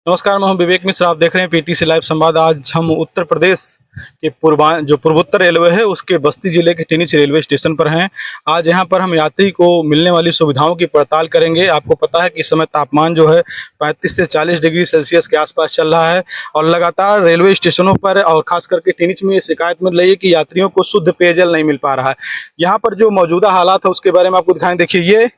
नमस्कार, मैं हूं विवेक मिश्र। आप देख रहे हैं पीटीसी लाइव संवाद। आज हम उत्तर प्रदेश के पूर्वोत्तर रेलवे है उसके बस्ती जिले के टिनिच रेलवे स्टेशन पर हैं। आज यहां पर हम यात्री को मिलने वाली सुविधाओं की पड़ताल करेंगे। आपको पता है कि इस समय तापमान जो है 35 से 40 डिग्री सेल्सियस के आसपास चल रहा है और लगातार रेलवे स्टेशनों पर और खास करके टिनिच में ये शिकायत मिल रही है कि यात्रियों को शुद्ध पेयजल नहीं मिल पा रहा है। यहाँ पर जो मौजूदा हालात है उसके बारे में आपको दिखाएं। देखिए, ये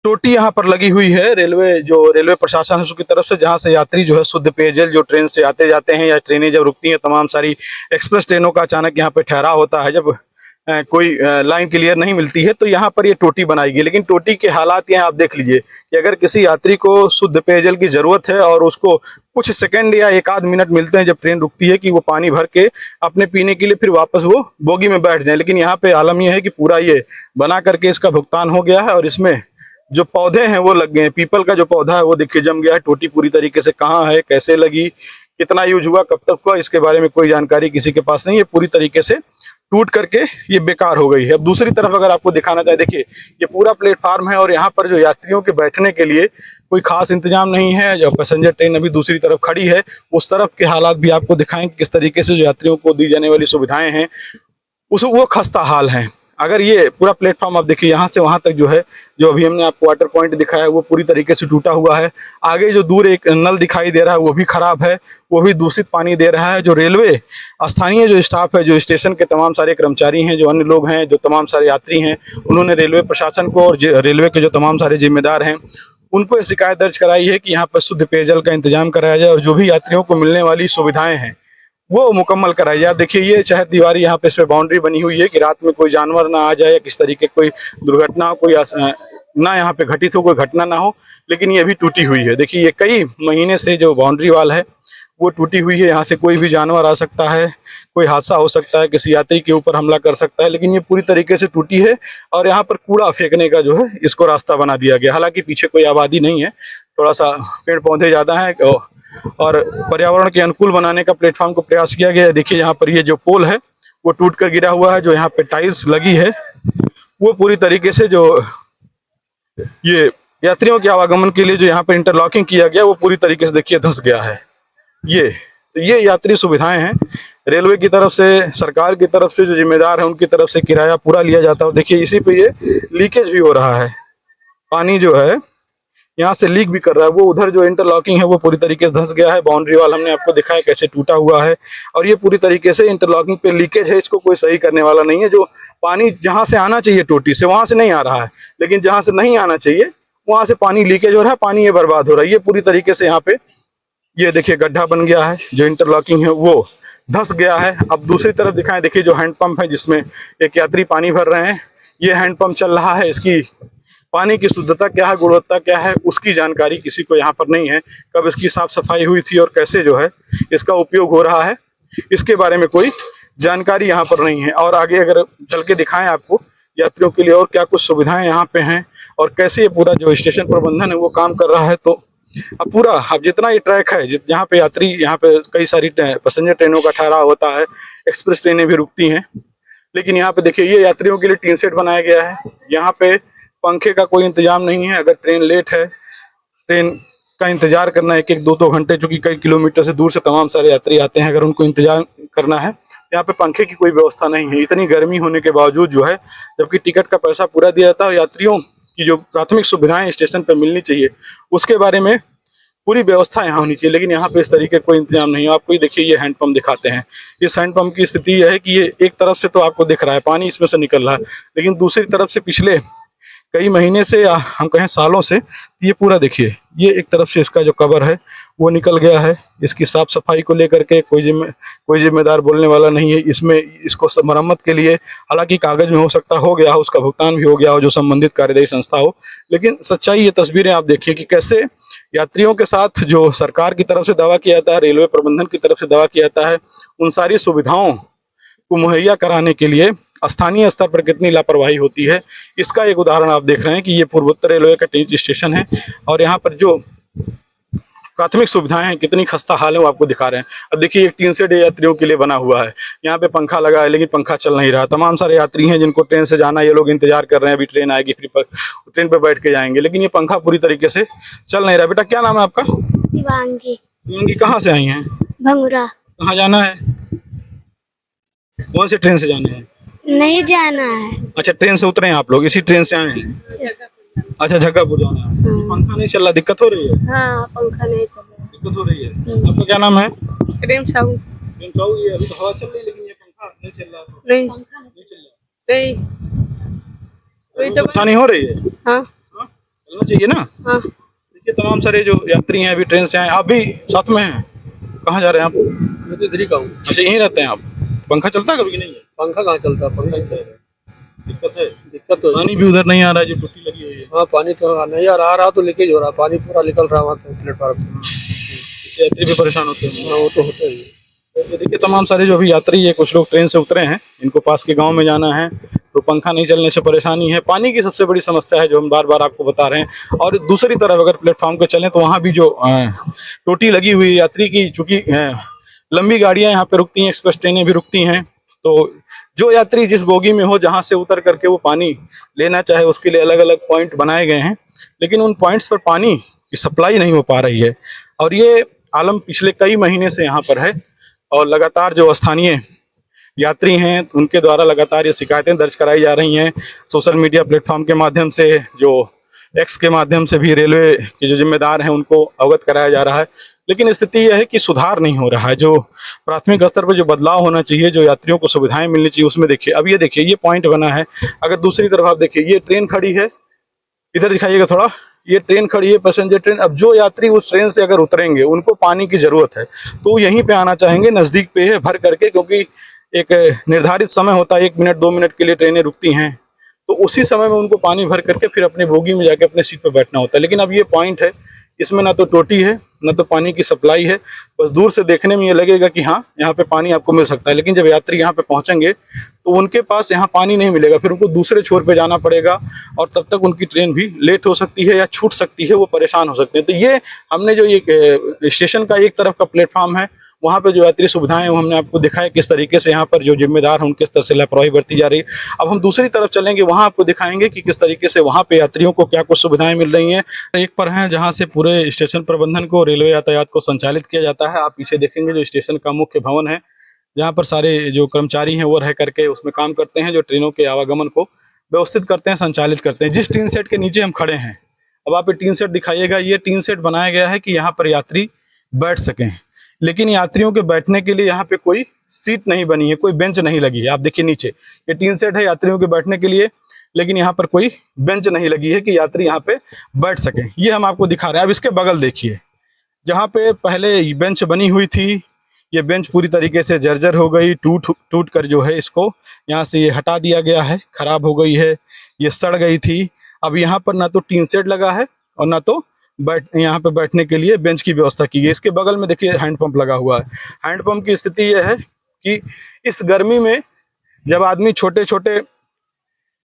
टोटी यहाँ पर लगी हुई है रेलवे प्रशासन है उसकी तरफ से, जहाँ से यात्री जो है शुद्ध पेयजल जो ट्रेन से आते जाते हैं या ट्रेनें जब रुकती हैं, तमाम सारी एक्सप्रेस ट्रेनों का अचानक यहाँ पे ठहराव होता है, जब कोई लाइन क्लियर नहीं मिलती है तो यहाँ पर ये टोटी बनाई गई। लेकिन टोटी के हालात यहाँ आप देख लीजिए कि अगर किसी यात्री को शुद्ध पेयजल की जरूरत है और उसको कुछ सेकंड या एक आध मिनट मिलते हैं जब ट्रेन रुकती है कि वो पानी भर के अपने पीने के लिए फिर वापस वो बोगी में बैठ जाए, लेकिन यहाँ पे आलम यह है कि पूरा ये बना करके इसका भुगतान हो गया है और इसमें जो पौधे हैं वो लग गए हैं। पीपल का जो पौधा है वो देखिए जम गया है। टोटी पूरी तरीके से कहाँ है, कैसे लगी, कितना यूज हुआ, कब तक हुआ, इसके बारे में कोई जानकारी किसी के पास नहीं है। पूरी तरीके से टूट करके ये बेकार हो गई है। अब दूसरी तरफ अगर आपको दिखाना चाहे, देखिए ये पूरा प्लेटफार्म है और यहाँ पर जो यात्रियों के बैठने के लिए कोई खास इंतजाम नहीं है। जो पैसेंजर ट्रेन अभी दूसरी तरफ खड़ी है उस तरफ के हालात भी आपको दिखाएंगे, किस तरीके से जो यात्रियों को दी जाने वाली सुविधाएं हैं वो खस्ता हाल है। अगर ये पूरा प्लेटफॉर्म आप देखिए यहाँ से वहां तक जो है, जो अभी हमने आपको वाटर पॉइंट दिखाया है वो पूरी तरीके से टूटा हुआ है। आगे जो दूर एक नल दिखाई दे रहा है वो भी खराब है, वो भी दूषित पानी दे रहा है। जो रेलवे स्थानीय जो स्टाफ है, जो स्टेशन के तमाम सारे कर्मचारी हैं, जो अन्य लोग हैं, जो तमाम सारे यात्री हैं, उन्होंने रेलवे प्रशासन को और रेलवे के जो तमाम सारे जिम्मेदार हैं उनको शिकायत दर्ज कराई है कि यहाँ पर शुद्ध पेयजल का इंतजाम कराया जाए और जो भी यात्रियों को मिलने वाली सुविधाएं हैं वो मुकम्मल कराई जाए। आप देखिए ये चहर दीवारी यहाँ पे इसमें बाउंड्री बनी हुई है कि रात में कोई जानवर ना आ जाए या किस तरीके कोई दुर्घटना हो, कोई ना यहाँ पे घटित हो, कोई घटना ना हो, लेकिन ये भी टूटी हुई है। देखिए ये कई महीने से जो बाउंड्री वाल है वो टूटी हुई है। यहाँ से कोई भी जानवर आ सकता है, कोई हादसा हो सकता है, किसी यात्री के ऊपर हमला कर सकता है, लेकिन ये पूरी तरीके से टूटी है और यहाँ पर कूड़ा फेंकने का जो है इसको रास्ता बना दिया गया। हालांकि पीछे कोई आबादी नहीं है, थोड़ा सा पेड़ पौधे ज्यादा है और पर्यावरण के अनुकूल बनाने का प्लेटफॉर्म को प्रयास किया गया है। देखिए यहाँ पर ये जो पोल है वो टूट कर गिरा हुआ है। जो यहाँ पे टाइल्स लगी है वो पूरी तरीके से जो ये यात्रियों के आवागमन के लिए जो यहाँ पे इंटरलॉकिंग किया गया वो पूरी तरीके से देखिए धंस गया है। ये यात्री सुविधाएं हैं रेलवे की तरफ से, सरकार की तरफ से जो जिम्मेदार है उनकी तरफ से किराया पूरा लिया जाता है। और देखिए इसी पे ये लीकेज भी हो रहा है, पानी जो है यहाँ से लीक भी कर रहा है। वो उधर जो इंटरलॉकिंग है वो पूरी तरीके से धंस गया है। बाउंड्री वाल हमने आपको दिखाया कैसे टूटा हुआ है और ये पूरी तरीके से इंटरलॉकिंग पे लीकेज है, इसको कोई सही करने वाला नहीं है। जो पानी जहाँ से आना चाहिए टोटी से वहां से नहीं आ रहा है, लेकिन जहाँ से नहीं आना चाहिए वहां से पानी लीकेज हो रहा है, पानी ये बर्बाद हो रहा है। ये पूरी तरीके से यहाँ पे ये देखिए गड्ढा बन गया है, जो इंटरलॉकिंग है वो धंस गया है। अब दूसरी तरफ दिखाएं, देखिए जो हैंडपंप है जिसमें एक यात्री पानी भर रहे हैं, ये हैंडपंप चल रहा है। इसकी पानी की शुद्धता क्या है, गुणवत्ता क्या है, उसकी जानकारी किसी को यहाँ पर नहीं है। कब इसकी साफ सफाई हुई थी और कैसे जो है इसका उपयोग हो रहा है, इसके बारे में कोई जानकारी यहाँ पर नहीं है। और आगे अगर चल के दिखाएं आपको यात्रियों के लिए और क्या कुछ सुविधाएं यहाँ पे हैं और कैसे ये पूरा जो स्टेशन प्रबंधन है वो काम कर रहा है, तो अब जितना ये ट्रैक है जहाँ पे यात्री, यहाँ पे कई सारी पैसेंजर ट्रेनों का ठहराव होता है, एक्सप्रेस ट्रेनें भी रुकती हैं, लेकिन यहाँ पे देखिए ये यात्रियों के लिए टीन सेट बनाया गया है। यहाँ पे पंखे का कोई इंतजाम नहीं है। अगर ट्रेन लेट है, ट्रेन का इंतजार करना एक एक दो दो घंटे, चूंकि कई किलोमीटर से दूर से तमाम सारे यात्री आते हैं, अगर उनको इंतजार करना है, यहाँ पे पंखे की कोई व्यवस्था नहीं है। इतनी गर्मी होने के बावजूद जो है, जबकि टिकट का पैसा पूरा दिया जाता है और यात्रियों की जो प्राथमिक सुविधाएं स्टेशन पर मिलनी चाहिए उसके बारे में पूरी व्यवस्था यहाँ होनी चाहिए, लेकिन यहाँ पे इस तरीके कोई इंतजाम नहीं है। आपको ये देखिए ये हैंडपंप दिखाते हैं। इस हैंडपंप की स्थिति यह है कि ये एक तरफ से तो आपको दिख रहा है पानी इसमें से निकल रहा है, लेकिन दूसरी तरफ से पिछले कई महीने से या हम कहें सालों से ये पूरा देखिए, ये एक तरफ से इसका जो कवर है वो निकल गया है। इसकी साफ सफाई को लेकर के कोई जिम्मेदार बोलने वाला नहीं है। इसको मरम्मत के लिए हालांकि कागज में हो सकता हो गया हो, उसका भुगतान भी हो गया हो जो संबंधित कार्यदायी संस्था हो, लेकिन सच्चाई ये तस्वीरें आप देखिए कि कैसे यात्रियों के साथ जो सरकार की तरफ से दावा किया जाता है, रेलवे प्रबंधन की तरफ से दावा किया जाता है, उन सारी सुविधाओं को मुहैया कराने के लिए स्थानीय स्तर पर कितनी लापरवाही होती है, इसका एक उदाहरण आप देख रहे हैं कि ये पूर्वोत्तर रेलवे का टिनिच स्टेशन है और यहाँ पर जो प्राथमिक सुविधाएं हैं कितनी खस्ता हाल है वो आपको दिखा रहे हैं। अब देखिए एक टीन सेट यात्रियों के लिए बना हुआ है, यहाँ पे पंखा लगा है लेकिन पंखा चल नहीं रहा। तमाम सारे यात्री हैं जिनको ट्रेन से जाना, ये लोग इंतजार कर रहे हैं अभी ट्रेन आएगी, फिर ट्रेन पे बैठ के जाएंगे, लेकिन ये पंखा पूरी तरीके से चल नहीं रहा। बेटा क्या नाम है आपका? शिवांगी शिवांगी कहाँ से आई हैं? भंगुरा। कहाँ जाना है? कौन से ट्रेन से जाना है? नहीं जाना है। अच्छा, ट्रेन से उतरे हैं आप लोग, इसी ट्रेन से आए हैं? अच्छा, जग्गापुर जाना है। पंखा नहीं चल रहा, दिक्कत हो रही है? हाँ, पंखा नहीं चल रहा। दिक्कत हो रही है। आपका क्या नाम है? प्रेम साहू। ट्रेन तो हुई है, अभी तो हवा चल रही है, लेकिन ये पंखा नहीं चल रहा है। नहीं पंखा नहीं चल रहा। नहीं अभी तो परेशानी हो रही है। हाँ हाँ? चलना चाहिए ना। हाँ। देखिए, तमाम सारे जो यात्री हैं अभी ट्रेन से आए, आप भी साथ में हैं? कहाँ जा रहे हैं आप? मैं तो इधर ही का हूँ। अच्छा, यहीं रहते हैं आप? पंखा चलता है कभी कि नहीं है? पंखा कहाँ चलता है? पंखा नहीं चल रहा। दिक्कत है। दिक्कत तो है। पानी भी उधर नहीं आ रहा है जो टूटी लगी है। हाँ, पानी तो नहीं आ रहा तो लीकेज हो रहा, पानी पूरा निकल रहा वहाँ तो प्लेटफॉर्म पे। इससे यात्री भी परेशान होते हैं। हाँ, वो तो होता ही है। तो देखिए, तमाम सारे जो अभी यात्री है, कुछ लोग ट्रेन से उतरे हैं, इनको पास के गांव में जाना है, तो पंखा नहीं चलने से परेशानी है। पानी की सबसे बड़ी समस्या है जो हम बार बार आपको बता रहे हैं। और दूसरी तरफ अगर प्लेटफॉर्म पे चलें तो वहाँ भी जो टोटी लगी हुई है यात्री की, चूंकि लंबी गाड़ियाँ यहाँ पे रुकती हैं, एक्सप्रेस ट्रेनें भी रुकती हैं, तो जो यात्री जिस बोगी में हो, जहाँ से उतर करके वो पानी लेना चाहे, उसके लिए अलग अलग पॉइंट बनाए गए हैं, लेकिन उन पॉइंट्स पर पानी की सप्लाई नहीं हो पा रही है। और ये आलम पिछले कई महीने से यहाँ पर है, और लगातार जो स्थानीय यात्री हैं उनके द्वारा लगातार ये शिकायतें दर्ज कराई जा रही हैं। सोशल मीडिया प्लेटफॉर्म के माध्यम से, जो एक्स के माध्यम से भी रेलवे के जो जिम्मेदार हैं उनको अवगत कराया जा रहा है, लेकिन स्थिति यह है कि सुधार नहीं हो रहा है। जो प्राथमिक स्तर पर जो बदलाव होना चाहिए, जो यात्रियों को सुविधाएं मिलनी चाहिए, उसमें देखिए, अब ये देखिए, ये पॉइंट बना है। अगर दूसरी तरफ आप देखिए, ये ट्रेन खड़ी है, इधर दिखाइएगा थोड़ा, ये ट्रेन खड़ी है, पैसेंजर ट्रेन। अब जो यात्री उस ट्रेन से अगर उतरेंगे, उनको पानी की जरूरत है, तो यहीं पे आना चाहेंगे, नजदीक पे है, भर करके, क्योंकि एक निर्धारित समय होता है, 1 मिनट 2 मिनट के लिए ट्रेनें रुकती हैं, तो उसी समय में उनको पानी भर करके फिर अपने बोगी में जाके अपने सीट पर बैठना होता है। लेकिन अब ये पॉइंट है, इसमें ना तो टोटी है, ना तो पानी की सप्लाई है। बस दूर से देखने में ये लगेगा कि हाँ, यहाँ पे पानी आपको मिल सकता है, लेकिन जब यात्री यहाँ पे पहुंचेंगे तो उनके पास यहाँ पानी नहीं मिलेगा, फिर उनको दूसरे छोर पे जाना पड़ेगा, और तब तक उनकी ट्रेन भी लेट हो सकती है या छूट सकती है, वो परेशान हो सकते हैं। तो ये हमने जो ये स्टेशन का एक तरफ का प्लेटफॉर्म है, वहाँ पे जो यात्री सुविधाएं हैं, वो हमने आपको दिखाया किस तरीके से यहाँ पर जो जिम्मेदार हैं उनके स्तर से लापरवाही बरती जा रही है। अब हम दूसरी तरफ चलेंगे, वहाँ आपको दिखाएंगे कि किस तरीके से वहाँ पे यात्रियों को क्या कुछ सुविधाएं मिल रही हैं। एक पर हैं जहाँ से पूरे स्टेशन प्रबंधन को, रेलवे यातायात को संचालित किया जाता है। आप पीछे देखेंगे जो स्टेशन का मुख्य भवन है, जहाँ पर सारे जो कर्मचारी हैं वो रह करके उसमें काम करते हैं, जो ट्रेनों के आवागमन को व्यवस्थित करते हैं, संचालित करते हैं। जिस टीन सेट के नीचे हम खड़े हैं, अब आप ये टीन सेट दिखाइएगा, ये टीन सेट बनाया गया है कि यहाँ पर यात्री बैठ सकें, लेकिन यात्रियों के बैठने के लिए यहाँ पे कोई सीट नहीं बनी है, कोई बेंच नहीं लगी है। आप देखिए नीचे, ये टीन सेट है यात्रियों के बैठने के लिए, लेकिन यहाँ पर कोई बेंच नहीं लगी है कि यात्री यहाँ पे बैठ सकें। ये हम आपको दिखा रहे हैं। अब इसके बगल देखिए, जहाँ पे पहले बेंच बनी हुई थी, ये बेंच पूरी तरीके से जर्जर हो गई, टूट कर जो है इसको यहाँ से ये हटा दिया गया है, खराब हो गई है, ये सड़ गई थी। अब यहाँ पर ना तो टीन सेट लगा है और ना तो यहाँ पे बैठने के लिए बेंच की व्यवस्था की है। इसके बगल में देखिए हैंडपंप लगा हुआ है। हैंडपंप की स्थिति यह है कि इस गर्मी में जब आदमी छोटे छोटे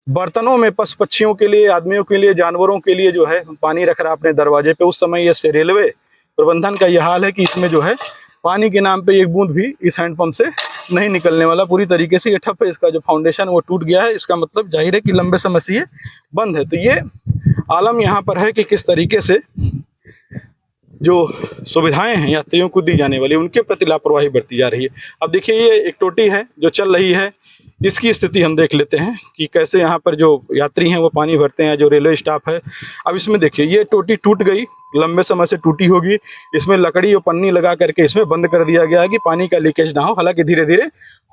बर्तनों में पशु पक्षियों के लिए, आदमियों के लिए, जानवरों के लिए जो है पानी रख रहा अपने दरवाजे पे, उस समय ये रेलवे प्रबंधन का यह हाल है कि इसमें जो है पानी के नाम पे एक बूंद भी इस हैंडपंप से नहीं निकलने वाला। पूरी तरीके से ये ठप है, इसका जो फाउंडेशन वो टूट गया है। इसका मतलब जाहिर है कि लंबे समय से ये बंद है। तो ये आलम यहाँ पर है कि किस तरीके से जो सुविधाएं हैं यात्रियों को दी जाने वाली, उनके प्रति लापरवाही बरती जा रही है। अब देखिए, ये एक टोटी है जो चल रही है, इसकी स्थिति हम देख लेते हैं कि कैसे यहाँ पर जो यात्री हैं वो पानी भरते हैं, जो रेलवे स्टाफ है। अब इसमें देखिए, ये टोटी टूट गई, लंबे समय से टूटी होगी, इसमें लकड़ी और पन्नी लगा करके इसमें बंद कर दिया गया है कि पानी का लीकेज ना हो, हालांकि धीरे धीरे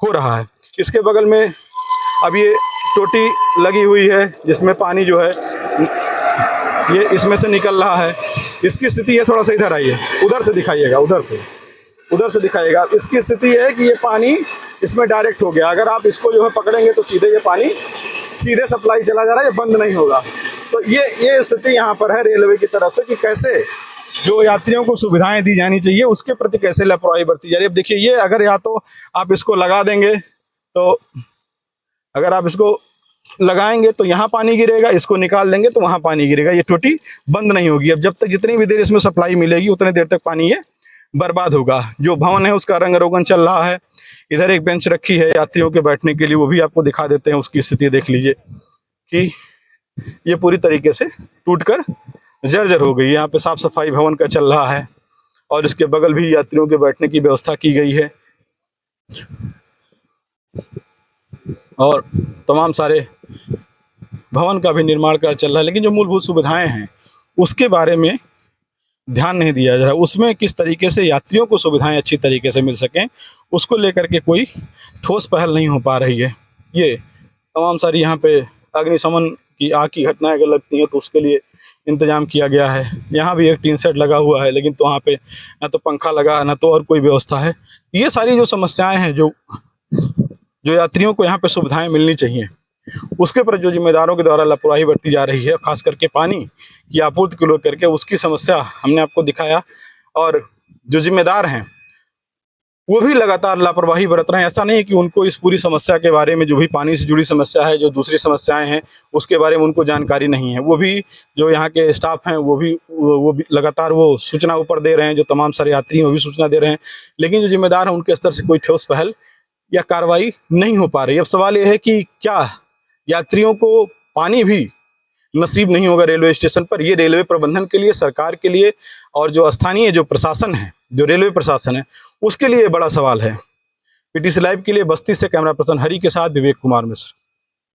हो रहा है। इसके बगल में अब ये टोटी लगी हुई है जिसमें पानी जो है ये इसमें से निकल रहा है। इसकी स्थिति है, थोड़ा सा इधर आइए, उधर से दिखाइएगा, उधर से दिखाइएगा। इसकी स्थिति है कि ये पानी इसमें डायरेक्ट हो गया। अगर आप इसको जो है पकड़ेंगे तो सीधे ये पानी सीधे सप्लाई चला जा रहा है, ये बंद नहीं होगा। तो ये स्थिति यहाँ पर है रेलवे की तरफ से कि कैसे जो यात्रियों को सुविधाएं दी जानी चाहिए उसके प्रति कैसे लापरवाही बरती जा रही है। अब देखिए, ये अगर या तो आप इसको लगा देंगे, तो अगर आप इसको लगाएंगे तो यहाँ पानी गिरेगा, इसको निकाल देंगे तो वहाँ पानी गिरेगा, ये टोटी बंद नहीं होगी। अब जब तक जितनी भी देर इसमें सप्लाई मिलेगी उतनी देर तक पानी ये बर्बाद होगा। जो भवन है उसका रंग रोगन चल रहा है। इधर एक बेंच रखी है यात्रियों के बैठने के लिए, वो भी आपको दिखा देते हैं। उसकी स्थिति देख लीजिए कि ये पूरी तरीके से टूटकर जर्जर हो गई। यहाँ पे साफ सफाई भवन का चल रहा है। और इसके बगल भी यात्रियों के बैठने की व्यवस्था की गई है और तमाम सारे भवन का भी निर्माण कार्य चल रहा है। लेकिन जो मूलभूत सुविधाएं हैं उसके बारे में ध्यान नहीं दिया जा रहा, उसमें किस तरीके से यात्रियों को सुविधाएं अच्छी तरीके से मिल सकें उसको लेकर के कोई ठोस पहल नहीं हो पा रही है। ये तमाम सारी यहाँ पे अग्निशमन की आग की घटनाएं अगर लगती हैं तो उसके लिए इंतजाम किया गया है। यहाँ भी एक टीन सेट लगा हुआ है, लेकिन तो वहाँ पे ना तो पंखा लगा ना तो और कोई व्यवस्था है। ये सारी जो समस्याएं हैं जो यात्रियों को यहाँ पे सुविधाएं मिलनी चाहिए उसके पर जो जिम्मेदारों के द्वारा लापरवाही बरती जा रही है, खास करके पानी की आपूर्ति को लेकर के, उसकी समस्या हमने आपको दिखाया। और जो जिम्मेदार हैं वो भी लगातार लापरवाही बरत रहे हैं। ऐसा नहीं है कि उनको इस पूरी समस्या के बारे में, जो भी पानी से जुड़ी समस्या है, जो दूसरी समस्याएं हैं उसके बारे में उनको जानकारी नहीं है। वो भी जो यहाँ के स्टाफ हैं वो भी लगातार वो सूचना ऊपर दे रहे हैं, जो तमाम सारे यात्री हैं वो भी सूचना दे रहे हैं, लेकिन जो जिम्मेदार हैं उनके स्तर से कोई ठोस पहल या कार्रवाई नहीं हो पा रही। अब सवाल ये है कि क्या यात्रियों को पानी भी नसीब नहीं होगा रेलवे स्टेशन पर? ये रेलवे प्रबंधन के लिए, सरकार के लिए और जो स्थानीय जो प्रशासन है, जो रेलवे प्रशासन है, उसके लिए बड़ा सवाल है। पीटीसी लाइव के लिए बस्ती से कैमरा पर्सन हरि के साथ विवेक कुमार मिश्र।